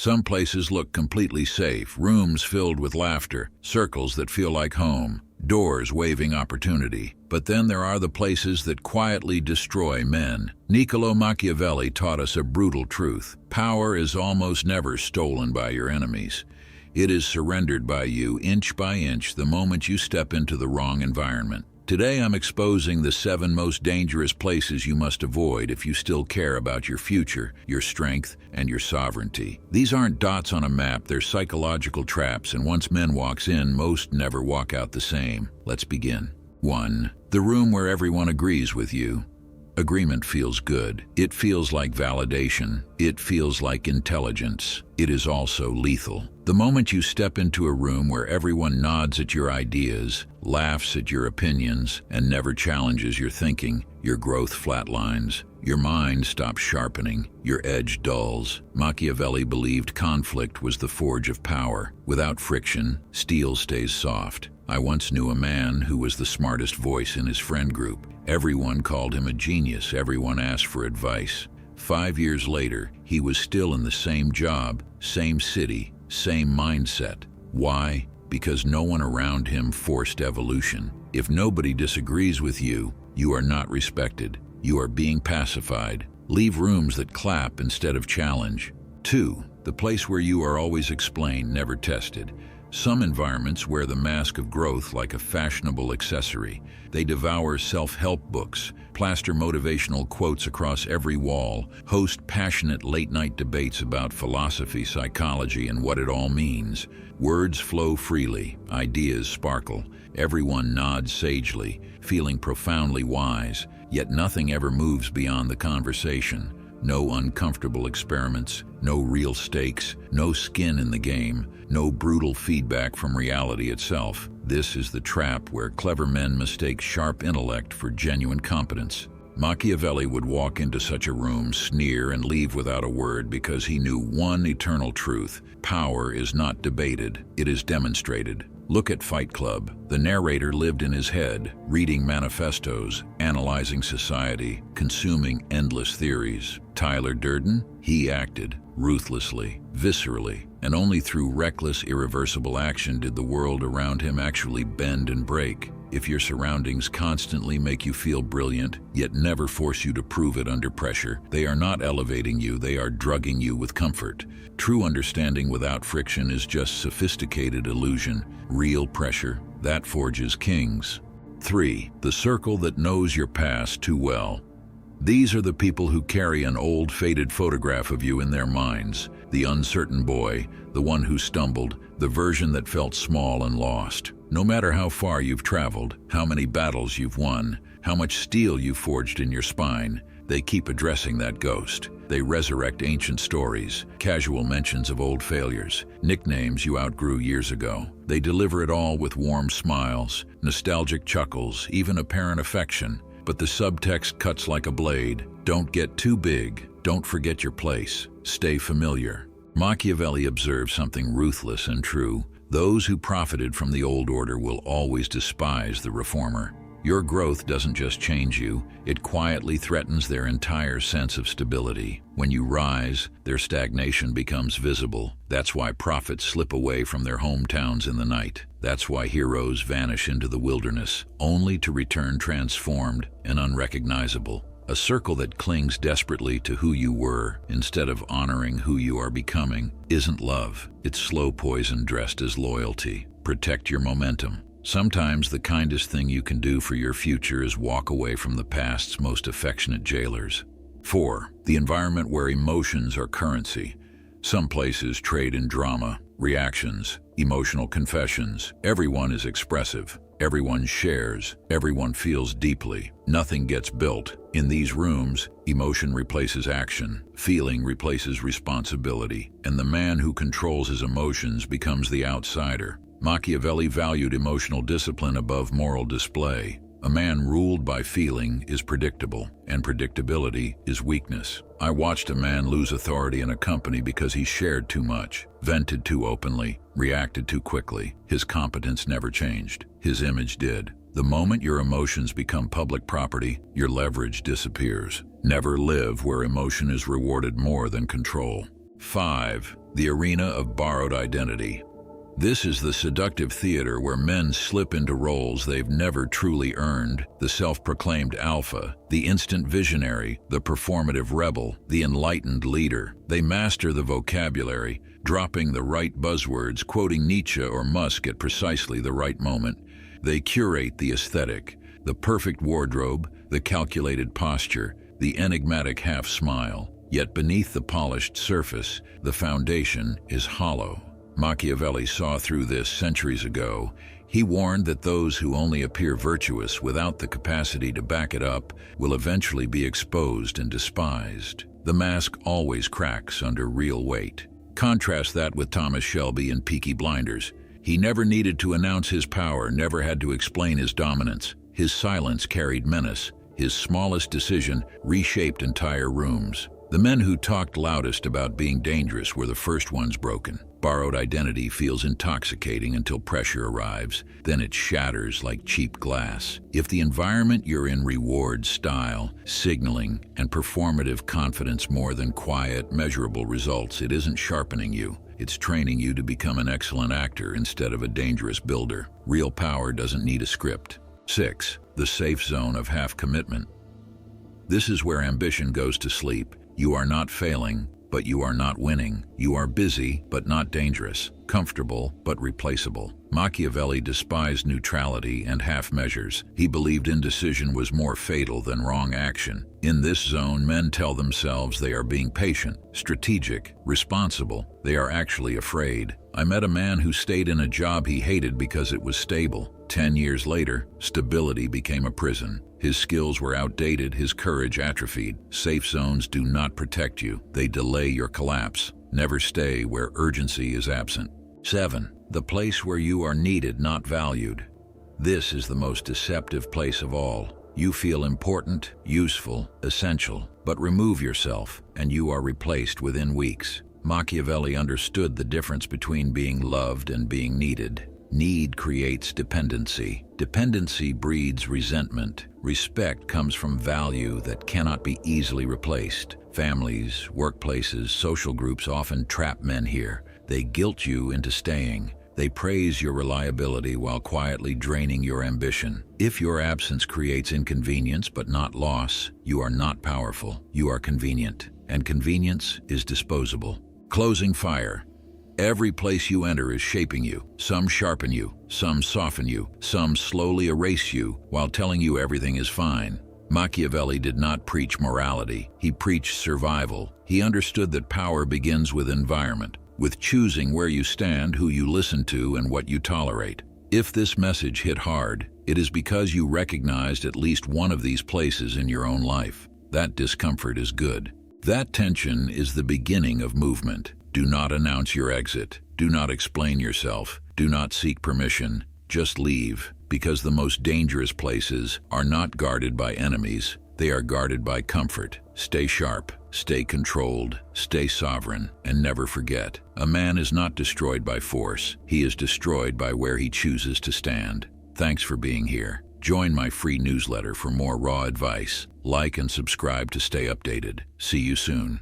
Some places look completely safe, rooms filled with laughter, circles that feel like home, doors waving opportunity. But then there are the places that quietly destroy men. Niccolò Machiavelli taught us a brutal truth. Power is almost never stolen by your enemies. It is surrendered by you inch by inch the moment you step into the wrong environment. Today I'm exposing the 7 most dangerous places you must avoid if you still care about your future, your strength, and your sovereignty. These aren't dots on a map, they're psychological traps, and once men walks in, most never walk out the same. Let's begin. 1. The room where everyone agrees with you. Agreement feels good. It feels like validation. It feels like intelligence. It is also lethal. The moment you step into a room where everyone nods at your ideas, laughs at your opinions, and never challenges your thinking, your growth flatlines. Your mind stops sharpening. Your edge dulls. Machiavelli believed conflict was the forge of power. Without friction, steel stays soft. I once knew a man who was the smartest voice in his friend group. Everyone called him a genius. Everyone asked for advice. 5 years later, he was still in the same job, same city, same mindset. Why? Because no one around him forced evolution. If nobody disagrees with you, you are not respected. You are being pacified. Leave rooms that clap instead of challenge. 2. The place where you are always explained, never tested. Some environments wear the mask of growth like a fashionable accessory. They devour self-help books, plaster motivational quotes across every wall, host passionate late-night debates about philosophy, psychology, and what it all means. Words flow freely, ideas sparkle, everyone nods sagely, feeling profoundly wise, yet nothing ever moves beyond the conversation. No uncomfortable experiments, no real stakes, no skin in the game, no brutal feedback from reality itself. This is the trap where clever men mistake sharp intellect for genuine competence. Machiavelli would walk into such a room, sneer, and leave without a word because he knew one eternal truth: power is not debated, it is demonstrated. Look at Fight Club. The narrator lived in his head, reading manifestos, analyzing society, consuming endless theories. Tyler Durden? He acted, ruthlessly, viscerally, and only through reckless, irreversible action did the world around him actually bend and break. If your surroundings constantly make you feel brilliant, yet never force you to prove it under pressure, they are not elevating you, they are drugging you with comfort. True understanding without friction is just sophisticated illusion. Real pressure, that forges kings. 3. The circle that knows your past too well. These are the people who carry an old, faded photograph of you in their minds. The uncertain boy, the one who stumbled, the version that felt small and lost. No matter how far you've traveled, how many battles you've won, how much steel you've forged in your spine, they keep addressing that ghost. They resurrect ancient stories, casual mentions of old failures, nicknames you outgrew years ago. They deliver it all with warm smiles, nostalgic chuckles, even apparent affection. But the subtext cuts like a blade. Don't get too big. Don't forget your place. Stay familiar. Machiavelli observed something ruthless and true. Those who profited from the old order will always despise the reformer. Your growth doesn't just change you, it quietly threatens their entire sense of stability. When you rise, their stagnation becomes visible. That's why prophets slip away from their hometowns in the night. That's why heroes vanish into the wilderness, only to return transformed and unrecognizable. A circle that clings desperately to who you were instead of honoring who you are becoming isn't love. It's slow poison dressed as loyalty. Protect your momentum. Sometimes the kindest thing you can do for your future is walk away from the past's most affectionate jailers. 4. The environment where emotions are currency. Some places trade in drama, reactions, emotional confessions. Everyone is expressive. Everyone shares. Everyone feels deeply. Nothing gets built. In these rooms, emotion replaces action. Feeling replaces responsibility. And the man who controls his emotions becomes the outsider. Machiavelli valued emotional discipline above moral display. A man ruled by feeling is predictable, and predictability is weakness. I watched a man lose authority in a company because he shared too much, vented too openly, reacted too quickly. His competence never changed. His image did. The moment your emotions become public property, your leverage disappears. Never live where emotion is rewarded more than control. 5. the arena of borrowed identity. This is the seductive theater where men slip into roles they've never truly earned: the self-proclaimed alpha, the instant visionary, the performative rebel, the enlightened leader. They master the vocabulary, dropping the right buzzwords, quoting Nietzsche or Musk at precisely the right moment. They curate the aesthetic, the perfect wardrobe, the calculated posture, the enigmatic half-smile. Yet beneath the polished surface, the foundation is hollow. Machiavelli saw through this centuries ago. He warned that those who only appear virtuous without the capacity to back it up will eventually be exposed and despised. The mask always cracks under real weight. Contrast that with Thomas Shelby in Peaky Blinders. He never needed to announce his power, never had to explain his dominance. His silence carried menace. His smallest decision reshaped entire rooms. The men who talked loudest about being dangerous were the first ones broken. Borrowed identity feels intoxicating until pressure arrives. Then it shatters like cheap glass. If the environment you're in rewards style, signaling, and performative confidence more than quiet, measurable results, it isn't sharpening you. It's training you to become an excellent actor instead of a dangerous builder. Real power doesn't need a script. 6. The safe zone of half-commitment. This is where ambition goes to sleep. You are not failing, but you are not winning. You are busy, but not dangerous. Comfortable, but replaceable. Machiavelli despised neutrality and half measures. He believed indecision was more fatal than wrong action. In this zone, men tell themselves they are being patient, strategic, responsible. They are actually afraid. I met a man who stayed in a job he hated because it was stable. 10 years later, stability became a prison. His skills were outdated, his courage atrophied. Safe zones do not protect you. They delay your collapse. Never stay where urgency is absent. 7. The place where you are needed, not valued. This is the most deceptive place of all. You feel important, useful, essential, but remove yourself, and you are replaced within weeks. Machiavelli understood the difference between being loved and being needed. Need creates dependency. Dependency breeds resentment. Respect comes from value that cannot be easily replaced. Families, workplaces, social groups often trap men here. They guilt you into staying. They praise your reliability while quietly draining your ambition. If your absence creates inconvenience but not loss, you are not powerful. You are convenient. And convenience is disposable. Closing fire. Every place you enter is shaping you. Some sharpen you, some soften you, some slowly erase you while telling you everything is fine. Machiavelli did not preach morality. He preached survival. He understood that power begins with environment, with choosing where you stand, who you listen to, and what you tolerate. If this message hit hard, it is because you recognized at least one of these places in your own life. That discomfort is good. That tension is the beginning of movement. Do not announce your exit. Do not explain yourself. Do not seek permission. Just leave, because the most dangerous places are not guarded by enemies. They are guarded by comfort. Stay sharp, stay controlled, stay sovereign, and never forget, a man is not destroyed by force. He is destroyed by where he chooses to stand. Thanks for being here. Join my free newsletter for more raw advice. Like and subscribe to stay updated. See you soon.